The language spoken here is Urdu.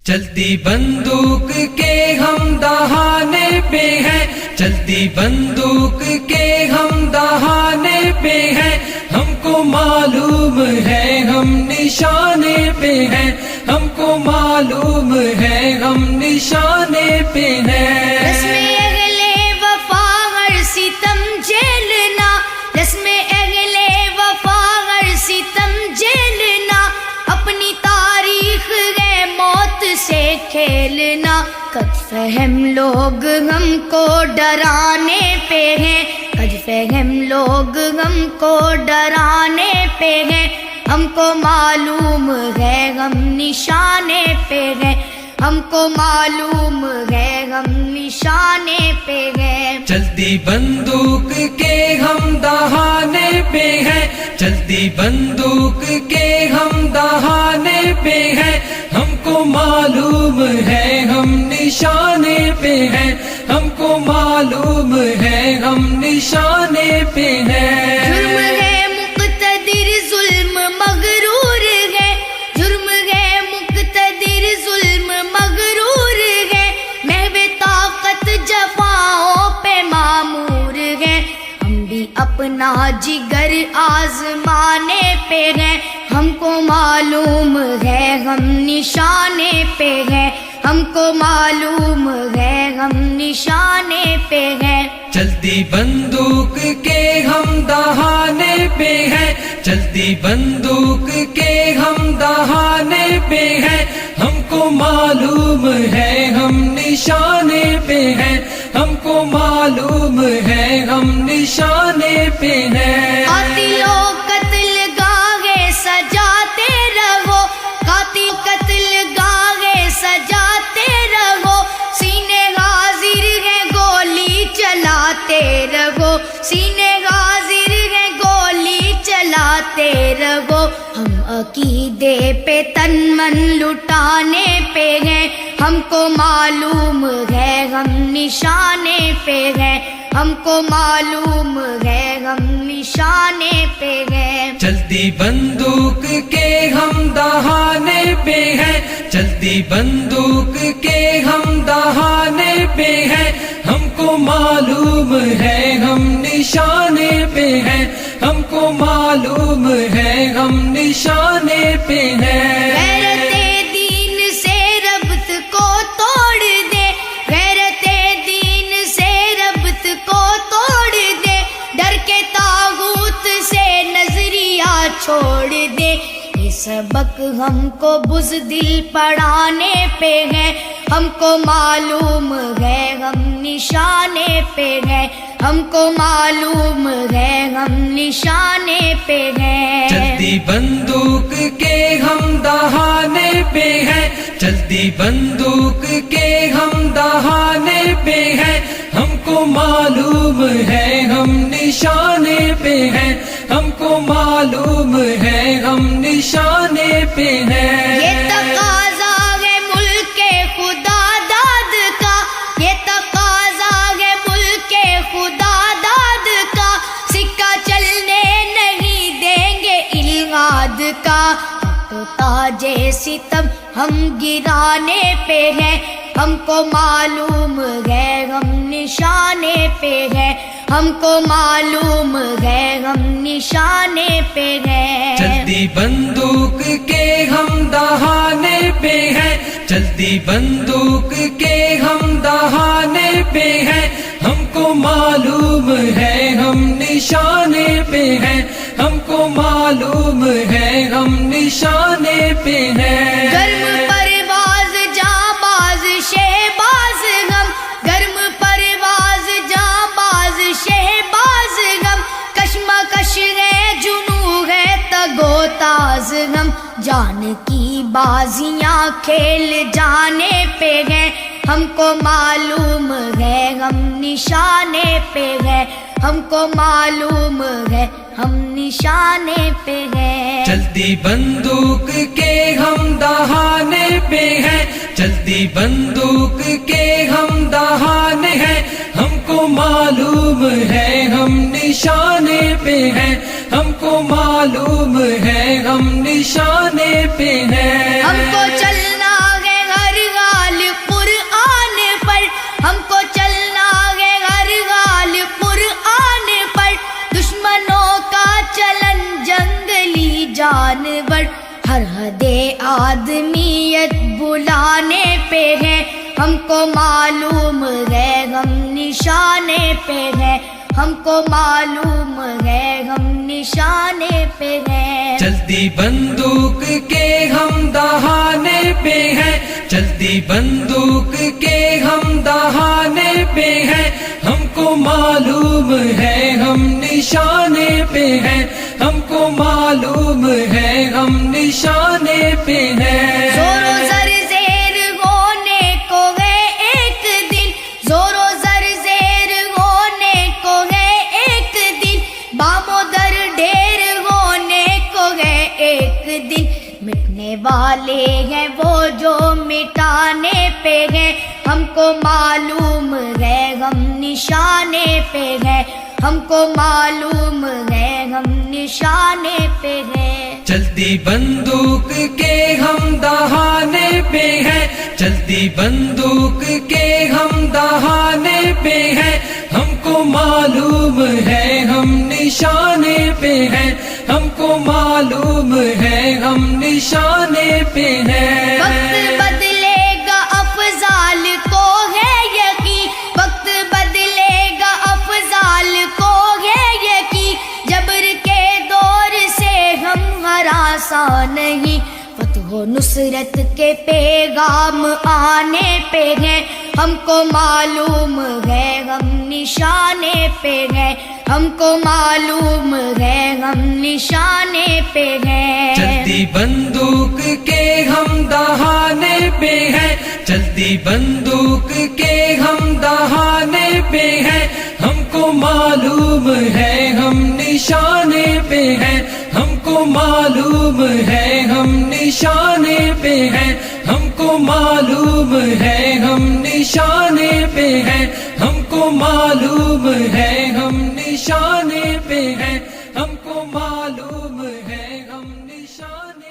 چلتی بندوق کے ہم دہانے پہ ہیں، چلتی بندوق کے ہم دہانے پہ ہیں، ہم کو معلوم ہے ہم نشانے پہ ہیں، ہم کو معلوم ہے ہم نشانے پہ ہیں۔ رسم اہل وفا ہر ستم جھیلنا، رسم اہل وفا ہر ستم جھیلنا، اپنی تاریخ ہے موت سے کھیلنا۔ قد فہم لوگ ہم کو ڈرانے پہ ہیں، قد فہم لوگ ہم کو ڈرانے پہ ہیں، ہم کو معلوم ہے ہم نشانے پہ ہیں، ہم کو معلوم ہے ہم نشانے پہ ہیں۔ چلتی بندوق کے ہم دہانے پہ ہیں، چلتی بندوق کے ہم دہانے پہ ہیں، ہم کو معلوم ہے ہم نشانے پہ ہیں، ہم کو معلوم ہے ہم نشانے پہ ہیں۔ جرم ہے مقتدر ظلم مغرور ہے، جرم ہے مقتدر ظلم مغرور ہے، محو طاقت جفاؤں پہ معمور ہے، ہم بھی اپنا جگر آزمانے پہ ہیں، ہم کو معلوم ہے ہم نشانے پہ ہیں، ہم کو معلوم ہے ہم نشانے پہ ہیں۔ چلتی بندوق کے ہم دہانے پہ ہیں، چلتی بندوق کے ہم دہانے پہ ہیں، ہم کو معلوم ہے ہم نشانے پہ ہیں، ہم کو معلوم ہے ہم نشانے پہ ہیں۔ قاتلوں قتل گاہیں سجاتے رہو، قاتل قتل گاہیں سجاتے رہو، سینے حاضر ہے گولی چلاتے رہو، سینے حاضر ہے گولی چلاتے رہو، ہم عقیدے پہ تن من لٹانے پہ ہیں، ہم کو معلوم ہے ہم نشانے پہ ہیں، ہم کو معلوم ہے ہم نشانے پہ ہیں۔ چلتی بندوق کے ہم دہانے پہ ہیں، چلتی بندوق کے ہم دہانے پہ ہیں، ہم کو معلوم ہے ہم نشانے پہ ہیں، ہم کو معلوم ہے ہم نشانے پہ ہیں۔ غیرت دین سے ربط کو توڑ دے، غیرت دین سے ربط کو توڑ دے، ڈر کے طاغوت سے نظریہ چھوڑ دے، یہ سبق ہم کو بزدل پڑھانے پہ ہے، ہم کو معلوم ہے ہم نشانے پہ ہیں، ہم کو معلوم ہے ہم نشانے پہ ہیں۔ چلتی بندوق کے ہم دہانے پہ ہیں، چلتی بندوق کے ہم دہانے پہ ہیں، ہم کو معلوم ہے ہم نشانے پہ ہیں، ہم کو معلوم ہے ہم نشانے پہ ہیں۔ یہ تقاضا ہے ملک خدا داد کا، یہ تقاضا ہے ملک خدا داد کا، سکہ چلنے نہیں دیں گے الغاد کا، تو تاج ستم ہم گرانے پہ ہیں، ہم کو معلوم ہے ہم نشانے پہ ہیں، ہم کو معلوم ہے ہم نشانے پہ ہیں۔ چلتی بندوق کے ہم دہانے پہ ہیں، چلتی بندوق کے ہم دہانے پہ ہیں، ہم کو معلوم ہے ہم نشانے پہ ہیں، ہم کو معلوم ہے ہم نشانے پہ ہیں۔ گرم پرواز جانباز شہباز ہم، گرم پرواز جانباز شہباز ہم، کشمکش ہے جنوں ہے تگو تاز ہم، جان کی بازیاں کھیل جانے پہ ہیں، ہم کو معلوم ہے ہم نشانے پہ ہیں، ہم کو معلوم ہے ہم نشانے پہ ہیں۔ چلتی بندوق کے ہم دہانے پہ ہیں، چلتی بندوق کے ہم دہانے ہیں، ہم کو معلوم ہے ہم نشانے پہ ہیں، ہم کو معلوم ہے ہم نشانے پہ ہیں۔ ہم کو چلنا ہے ہر جانور ہر حد آدمیت بلانے پہ ہے ہم کو معلوم ہے ہم نشانے پہ ہے ہم کو معلوم ہے ہم نشانے پہ ہیں چلتی بندوق کے ہم دہانے پہ ہیں چلتی بندوق کے ہم دہانے پہ ہیں ہم کو معلوم ہے ہم نشانے پہ ہیں ہم کو معلوم ہے ہم نشانے پہ ہیں زور و زر زیر ہونے کو ہے ایک دن زور و زر زیر ہونے کو ہے ایک دن بام و در ڈھیر ہونے کو ہے ایک دن مٹنے والے ہیں وہ جو مٹانے پہ ہیں ہم کو معلوم ہے ہم نشانے پہ ہیں ہم کو معلوم ہے ہم نشانے پہ ہیں چلتی بندوق کے ہم دہانے پہ ہیں چلتی بندوق کے ہم دہانے پہ ہیں ہم کو معلوم ہے ہم نشانے پہ ہیں ہم کو معلوم ہے ہم نشانے پہ ہیں وقت بدلے گا افضال کو ہے یقین وقت بدلے گا افضال کو ہے یقین جبر کے دور سے ہم ہراساں نہیں فتح و نصرت کے پیغام آنے پہ ہیں ہم کو معلوم ہے ہم نشانے پہ ہیں ہم کو معلوم ہے ہم نشانے پہ ہیں چلتی بندوق کے ہم دہانے پہ ہیں چلتی بندوق کے ہم دہانے پہ ہیں ہم کو معلوم ہے ہم نشانے پہ ہیں ہم کو معلوم ہے ہم نشانے پہ ہیں ہم کو معلوم ہے ہم نشانے پہ ہیں ہم کو معلوم ہے ہم نشانے پہ ہیں ہم کو معلوم ہے ہم نشانے